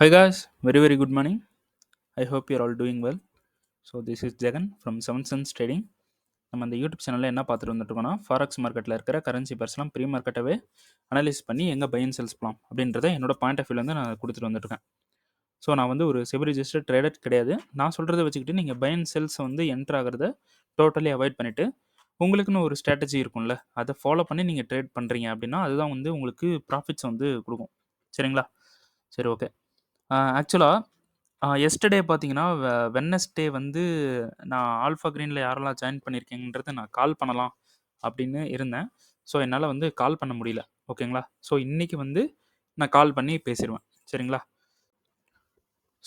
Hi guys, very good morning. I hope you're all doing well. So this is Jagan from Seven Sense Trading. நம்ம அந்த YouTube சேனலில் என்ன பார்த்துட்டு வந்துட்டுருக்கோம்னா forex மார்க்கெட்டில் இருக்கிற கரன்சி பர்ஸ்லாம் ப்ரீ மார்க்கெட்டவே அனலைஸ் பண்ணி எங்கே பை அண்ட் செல்ஸ் பண்ணலாம் அப்படின்றத என்னோட பாயிண்ட் ஆஃப் வியூலேருந்து நான் கொடுத்துட்டு வந்துட்டுருக்கேன். ஸோ நான் வந்து ஒரு செபி ரிஜிஸ்டர் ட்ரேடர் கிடையாது. நான் சொல்கிறத வச்சுக்கிட்டு நீங்கள் பை அண்ட் செல்ஸ் வந்து என்ட்ரு ஆகிறத டோட்டலி அவாய்ட் பண்ணிவிட்டு உங்களுக்குன்னு ஒரு ஸ்ட்ராட்டஜி இருக்கும்ல, அதை ஃபாலோ பண்ணி நீங்கள் ட்ரேட் பண்ணுறீங்க அப்படின்னா அதுதான் வந்து உங்களுக்கு ப்ராஃபிட்ஸ் வந்து கொடுக்கும். சரிங்களா? சரி, ஓகே. ஆக்சுவலாக எஸ்டர்டே பார்த்தீங்கன்னா வெட்னஸ்டே வந்து நான் ஆல்ஃபா க்ரீனில் யாரெல்லாம் ஜாயின் பண்ணியிருக்கேங்கிறது நான் கால் பண்ணலாம் அப்படின்னு இருந்தேன். ஸோ என்னால் வந்து கால் பண்ண முடியல. ஓகேங்களா? ஸோ இன்றைக்கி வந்து நான் கால் பண்ணி பேசிடுவேன். சரிங்களா?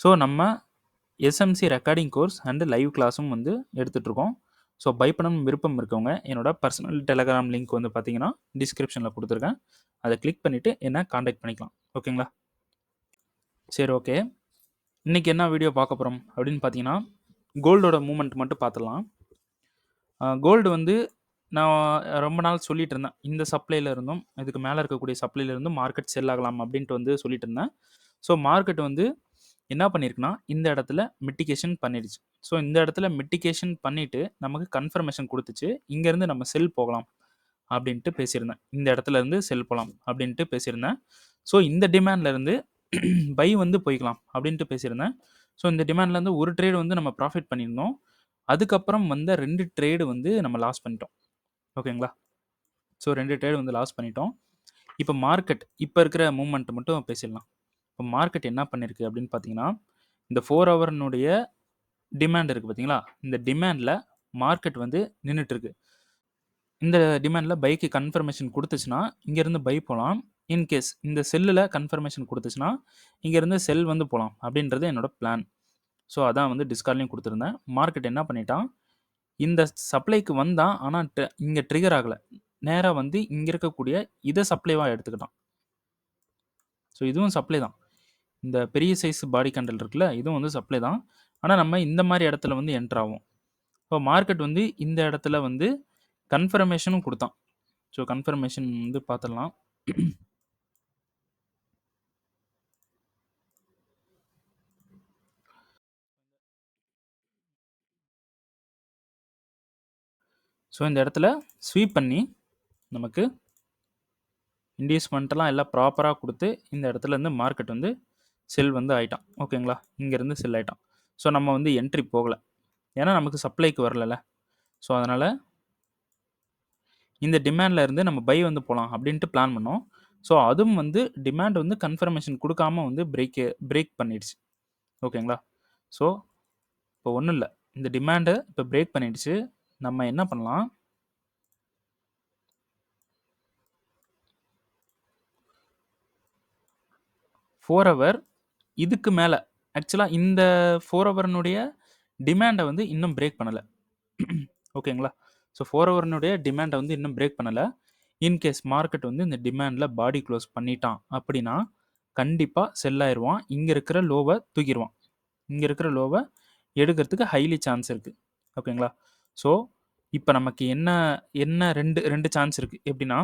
ஸோ நம்ம SMC recording course and live கிளாஸும் வந்து எடுத்துகிட்ருக்கோம். ஸோ பை பண்ணணும் விருப்பம் இருக்கவங்க என்னோட பர்சனல் டெலகிராம் லிங்க் வந்து பார்த்தீங்கன்னா டிஸ்கிரிப்ஷனில் கொடுத்துருக்கேன். அதை கிளிக் பண்ணிவிட்டு என்ன காண்டாக்ட் பண்ணிக்கலாம். ஓகேங்களா? சரி, ஓகே. இன்றைக்கி என்ன வீடியோ பார்க்க போகிறோம் அப்படின்னு பார்த்தீங்கன்னா, கோல்டோட மூமெண்ட் மட்டும் பார்த்துடலாம். கோல்டு வந்து நான் ரொம்ப நாள் சொல்லிட்டு இருந்தேன். இந்த சப்ளையில் இருந்தும் இதுக்கு மேலே இருக்கக்கூடிய சப்ளையில் இருந்தும் மார்க்கெட் செல் ஆகலாம் அப்படின்ட்டு வந்து சொல்லிட்டு இருந்தேன். ஸோ மார்க்கெட் வந்து என்ன பண்ணியிருக்குன்னா, இந்த இடத்துல மிட்டிகேஷன் பண்ணிடுச்சு. ஸோ இந்த இடத்துல மிட்டிகேஷன் பண்ணிவிட்டு நமக்கு கன்ஃபர்மேஷன் கொடுத்துச்சு. இங்கேருந்து நம்ம செல் போகலாம் அப்படின்ட்டு பேசியிருந்தேன். இந்த இடத்துல இருந்து செல் போகலாம் அப்படின்ட்டு பேசியிருந்தேன். ஸோ இந்த டிமாண்ட்லேருந்து பை வந்து போய்க்கலாம் அப்படின்ட்டு பேசியிருந்தேன். ஸோ இந்த டிமாண்ட்லேருந்து ஒரு ட்ரேடு வந்து நம்ம ப்ராஃபிட் பண்ணியிருந்தோம். அதுக்கப்புறம் வந்த 2 ட்ரேடு வந்து நம்ம லாஸ் பண்ணிட்டோம். ஓகேங்களா? ஸோ 2 ட்ரேடு வந்து லாஸ் பண்ணிட்டோம். இப்போ மார்க்கெட் இப்போ இருக்கிற மூவ்மெண்ட் மட்டும் பேசிடலாம். இப்போ மார்க்கெட் என்ன பண்ணியிருக்கு அப்படின்னு பார்த்தீங்கன்னா, இந்த 4 ஹவர்னுடைய டிமாண்ட் இருக்குது பார்த்தீங்களா? இந்த டிமாண்டில் மார்க்கெட் வந்து நின்றுட்டுருக்கு. இந்த டிமாண்டில் பைக்கு கன்ஃபர்மேஷன் கொடுத்துச்சுன்னா இங்கேருந்து பை போகலாம். இன்கேஸ் இந்த செல்லில் கன்ஃபர்மேஷன் கொடுத்துச்சுன்னா இங்கேருந்து செல் வந்து போகலாம் அப்படின்றது என்னோட பிளான். ஸோ அதான் வந்து டிஸ்கார்ட்லையும் கொடுத்துருந்தேன். மார்க்கெட் என்ன பண்ணிட்டான், இந்த சப்ளைக்கு வந்தான். ஆனால் இங்கே ட்ரிகர் ஆகலை. நேராக வந்து இங்கே இருக்கக்கூடிய இதை சப்ளைவாக எடுத்துக்கிட்டான். ஸோ இதுவும் சப்ளை தான். இந்த பெரிய சைஸ் பாடி கேண்டில் இருக்குல்ல, இதுவும் வந்து சப்ளை தான். ஆனால் நம்ம இந்த மாதிரி இடத்துல வந்து என்ட்ரு ஆகும். இப்போ மார்க்கெட் வந்து இந்த இடத்துல வந்து கன்ஃபர்மேஷனும் கொடுத்தான். ஸோ கன்ஃபர்மேஷன் வந்து பார்த்துடலாம். ஸோ இந்த இடத்துல ஸ்வீப் பண்ணி நமக்கு இன்டியூஸ்மெண்ட்டெல்லாம் எல்லாம் ப்ராப்பராக கொடுத்து இந்த இடத்துல இருந்து மார்க்கெட் வந்து செல் வந்து ஆகிட்டான். ஓகேங்களா? இங்கேருந்து செல் ஆகிட்டான். ஸோ நம்ம வந்து என்ட்ரி போகலை, ஏன்னா நமக்கு சப்ளைக்கு வரல. ஸோ அதனால் இந்த டிமாண்டில் இருந்து நம்ம பை வந்து போகலாம் அப்படின்ட்டு பிளான் பண்ணோம். ஸோ அதுவும் வந்து டிமாண்ட் வந்து கன்ஃபர்மேஷன் கொடுக்காம வந்து பிரேக் பண்ணிடுச்சு. ஓகேங்களா? ஸோ இப்போ ஒன்றும் இல்லை, இந்த டிமாண்டை இப்போ பிரேக் பண்ணிடுச்சு. நம்ம என்ன பண்ணலாம், 4 ஹவர் இதுக்கு மேலே ஆக்சுவலாக இந்த 4 ஹவர்னுடைய டிமாண்டை வந்து இன்னும் பிரேக் பண்ணலை. ஓகேங்களா? ஸோ 4 ஹவர்னுடைய டிமாண்டை வந்து இன்னும் பிரேக் பண்ணலை. இன்கேஸ் மார்க்கெட் வந்து இந்த டிமாண்டில் பாடி க்ளோஸ் பண்ணிட்டான் அப்படின்னா கண்டிப்பாக செல் ஆயிடுவான். இங்கே இருக்கிற லோவை தூக்கிடுவான். இங்கே இருக்கிற லோவை எடுக்கிறதுக்கு ஹைலி சான்ஸ் இருக்குது. ஓகேங்களா? ஸோ இப்போ நமக்கு என்ன என்ன ரெண்டு சான்ஸ் இருக்குது. எப்படின்னா,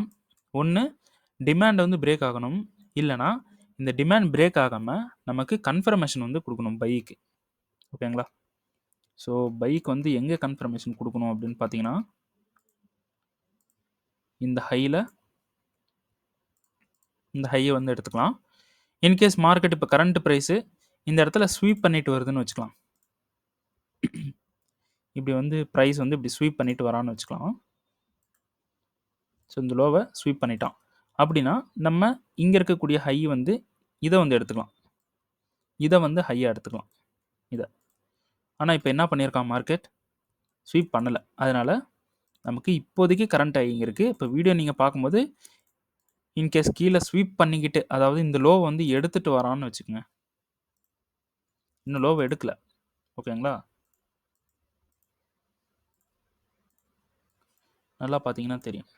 ஒன்று டிமாண்ட் வந்து பிரேக் ஆகணும், இல்லைனா இந்த டிமாண்ட் பிரேக் ஆகாமல் நமக்கு கன்ஃபர்மேஷன் வந்து கொடுக்கணும் பைக்கு. ஓகேங்களா? ஸோ பைக் வந்து எங்கே கன்ஃபர்மேஷன் கொடுக்கணும் அப்படின்னு பார்த்தீங்கன்னா, இந்த ஹையை வந்து எடுத்துக்கலாம். இன்கேஸ் மார்க்கெட் இப்போ கரண்ட் ப்ரைஸு இந்த இடத்துல ஸ்வீப் பண்ணிட்டு வருதுன்னு வச்சுக்கலாம். இப்படி வந்து ப்ரைஸ் வந்து இப்படி ஸ்வீப் பண்ணிட்டு வரான்னு வச்சுக்கலாம். ஸோ இந்த லோவை ஸ்வீப் பண்ணிட்டான் அப்படின்னா நம்ம இங்கே இருக்கக்கூடிய ஹை வந்து இதை வந்து எடுத்துக்கலாம். இதை வந்து ஹையாக எடுத்துக்கலாம் இதை. ஆனால் இப்போ என்ன பண்ணியிருக்கான் மார்க்கெட், ஸ்வீப் பண்ணலை. அதனால் நமக்கு இப்போதைக்கு கரண்ட் ஹை இங்கே இருக்குது. இப்போ வீடியோ நீங்கள் பார்க்கும்போது இன்கேஸ் கீழே ஸ்வீப் பண்ணிக்கிட்டு, அதாவது இந்த லோவை வந்து எடுத்துகிட்டு வரான்னு வச்சுக்கோங்க. இன்னும் லோவை எடுக்கலை. ஓகேங்களா? நல்லா பார்த்தீங்கன்னா தெரியும்.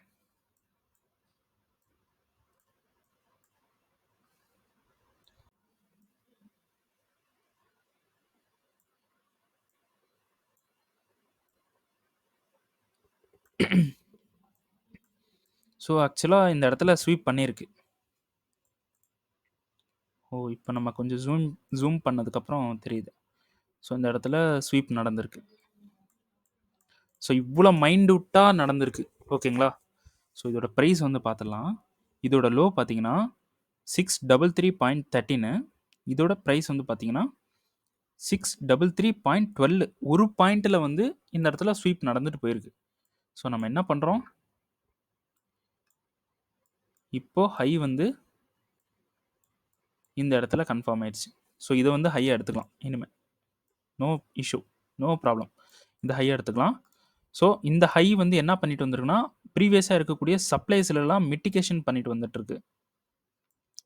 ஸோ ஆக்சுவலாக இந்த இடத்துல ஸ்வீப் பண்ணியிருக்கு. இப்போ நம்ம கொஞ்சம் ஜூம் பண்ணதுக்கப்புறம் தெரியுது. ஸோ இந்த இடத்துல ஸ்வீப் நடந்திருக்கு. ஸோ இவ்வளோ மைன்யூட்டா நடந்திருக்கு. ஓகேங்களா? ஸோ இதோட ப்ரைஸ் வந்து பார்த்துடலாம். இதோட லோ பார்த்தீங்கன்னா 633.13. இதோட ப்ரைஸ் வந்து பார்த்தீங்கன்னா 633.12. ஒரு பாயிண்ட்டில் வந்து இந்த இடத்துல ஸ்வீப் நடந்துட்டு போயிருக்கு. ஸோ நம்ம என்ன பண்ணுறோம், இப்போ ஹை வந்து இந்த இடத்துல கன்ஃபார்ம் ஆயிடுச்சு. ஸோ இதை வந்து ஹையாக எடுத்துக்கலாம் இனிமேல். No issue, no problem. இந்த ஹையாக எடுத்துக்கலாம். ஸோ இந்த ஹை வந்து என்ன பண்ணிட்டு வந்திருக்குன்னா, ப்ரீவியஸாக இருக்கக்கூடிய சப்ளைஸ்லாம் மிட்டிகேஷன் பண்ணிட்டு வந்துட்டுருக்கு.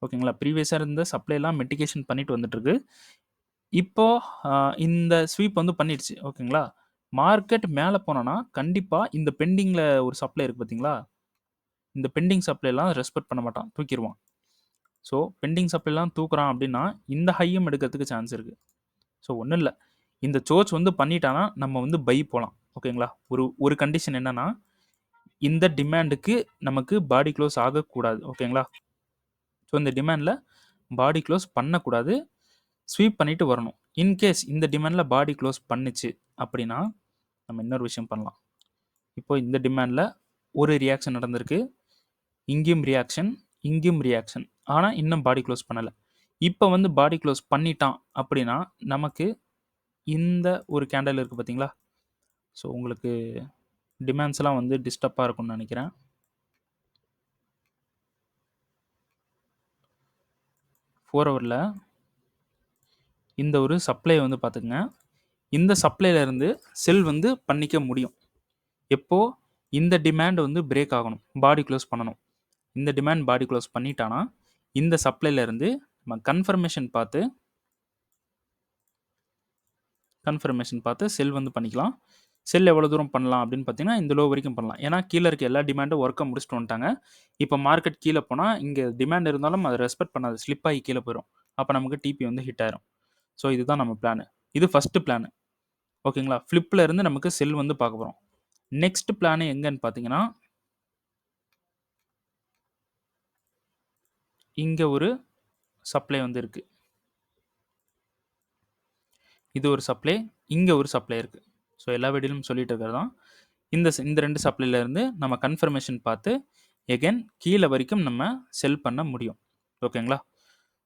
ஓகேங்களா? ப்ரீவியஸாக இருந்த சப்ளைலாம் மிட்டிகேஷன் பண்ணிட்டு வந்துட்டுருக்கு. இப்போ இந்த ஸ்வீப் வந்து பண்ணிடுச்சு. ஓகேங்களா? மார்க்கெட் மேலே போனோன்னா கண்டிப்பாக இந்த பெண்டிங்கில் ஒரு சப்ளை இருக்குது பார்த்தீங்களா? இந்த பெண்டிங் சப்ளைலாம் ரெஸ்பெக்ட் பண்ண மாட்டான், தூக்கிடுவான். ஸோ பெண்டிங் சப்ளைலாம் தூக்குறான் அப்படின்னா இந்த ஹையும் எடுக்கிறதுக்கு சான்ஸ் இருக்குது. ஸோ ஒன்றும் இல்லை, இந்த சோர்ச் வந்து பண்ணிட்டானா நம்ம வந்து பை போகலாம். ஓகேங்களா? ஒரு கண்டிஷன் என்னன்னா, இந்த டிமாண்டுக்கு நமக்கு பாடி க்ளோஸ் ஆகக்கூடாது. ஓகேங்களா? ஸோ இந்த டிமாண்டில் பாடி க்ளோஸ் பண்ணக்கூடாது, ஸ்வீப் பண்ணிட்டு வரணும். இன்கேஸ் இந்த டிமாண்டில் பாடி க்ளோஸ் பண்ணுச்சு அப்படின்னா நம்ம இன்னொரு விஷயம் பண்ணலாம். இப்போ இந்த டிமாண்டில் ஒரு ரியாக்ஷன் நடந்திருக்கு, இங்கேயும் ரியாக்ஷன், இங்கேயும் ரியாக்ஷன், ஆனால் இன்னும் பாடி க்ளோஸ் பண்ணலை. இப்போ வந்து பாடி க்ளோஸ் பண்ணிட்டான் அப்படின்னா நமக்கு இந்த ஒரு கேண்டல் இருக்குது பார்த்தீங்களா? ஸோ உங்களுக்கு டிமாண்ட்ஸ்லாம் வந்து டிஸ்டர்பாக இருக்கும்னு நினைக்கிறேன். ஃபோர் ஹவரில் இந்த ஒரு சப்ளை வந்து பார்த்துக்குங்க. இந்த சப்ளைலேருந்து செல் வந்து பண்ணிக்க முடியும். எப்போ இந்த டிமாண்ட் வந்து பிரேக் ஆகணும், பாடி க்ளோஸ் பண்ணணும். இந்த டிமாண்ட் பாடி க்ளோஸ் பண்ணிட்டானா இந்த சப்ளைலேருந்து நம்ம கன்ஃபர்மேஷன் பார்த்து செல் வந்து பண்ணிக்கலாம். செல் எவ்வளோ தூரம் பண்ணலாம் அப்படின்னு பார்த்தீங்கன்னா இந்த லோ வரைக்கும் பண்ணலாம். ஏன்னா கீழே இருக்க எல்லா டிமாண்டும் ஒர்க்கை முடிச்சுட்டு வந்துட்டாங்க. இப்போ மார்க்கெட் கீழே போனால் இங்கே டிமாண்ட் இருந்தாலும் அதை ரெஸ்பெக்ட் பண்ணாது, ஸ்லிப் ஆகி கீழே போயிடும். அப்போ நமக்கு டிபி வந்து ஹிட் ஆயிரும். ஸோ இதுதான் நம்ம பிளான். இது ஃபஸ்ட்டு பிளான். ஓகேங்களா? ஃப்ளிப்பில் இருந்து நமக்கு செல் வந்து பார்க்க போகிறோம். நெக்ஸ்ட் பிளான் எங்கன்னு பார்த்தீங்கன்னா, இங்கே ஒரு சப்ளை வந்து இருக்குது. இது ஒரு சப்ளை, இங்கே ஒரு சப்ளை இருக்குது. ஸோ எல்லா வீடியோலும் சொல்லிட்டு இருக்கிறது தான். இந்த ரெண்டு சப்ளைலேருந்து நம்ம கன்ஃபர்மேஷன் பார்த்து எகைன் கீழே வரைக்கும் நம்ம செல் பண்ண முடியும். ஓகேங்களா?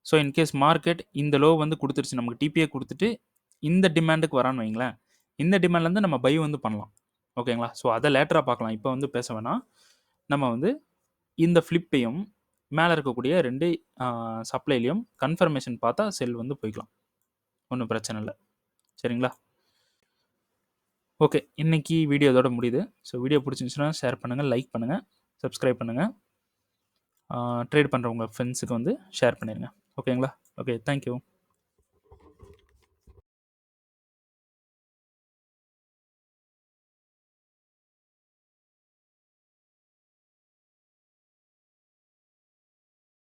ஸோ இன்கேஸ் மார்க்கெட் இந்த லோ வந்து கொடுத்துருச்சு, நமக்கு டிபிஏ கொடுத்துட்டு இந்த டிமாண்டுக்கு வரான்னு வைங்களேன், இந்த டிமாண்ட்லேருந்து நம்ம பை வந்து பண்ணலாம். ஓகேங்களா? ஸோ அதை லேட்டராக பார்க்கலாம், இப்போ வந்து பேச வேணாம். நம்ம வந்து இந்த ஃப்ளிப்பையும் மேலே இருக்கக்கூடிய ரெண்டு சப்ளைலையும் கன்ஃபர்மேஷன் பார்த்தா செல் வந்து போய்க்கலாம், ஒன்றும் பிரச்சனை இல்லை. சரிங்களா? ஓகே, இன்னைக்கு வீடியோ இதோட முடியுது. ஸோ வீடியோ பிடிச்சிருந்துச்சுன்னா ஷேர் பண்ணுங்கள், லைக் பண்ணுங்கள், சப்ஸ்கிரைப் பண்ணுங்கள். ட்ரேட் பண்ணுறவங்க ஃப்ரெண்ட்ஸுக்கு வந்து ஷேர் பண்ணிடுங்க. ஓகேங்களா? Okay, thank you.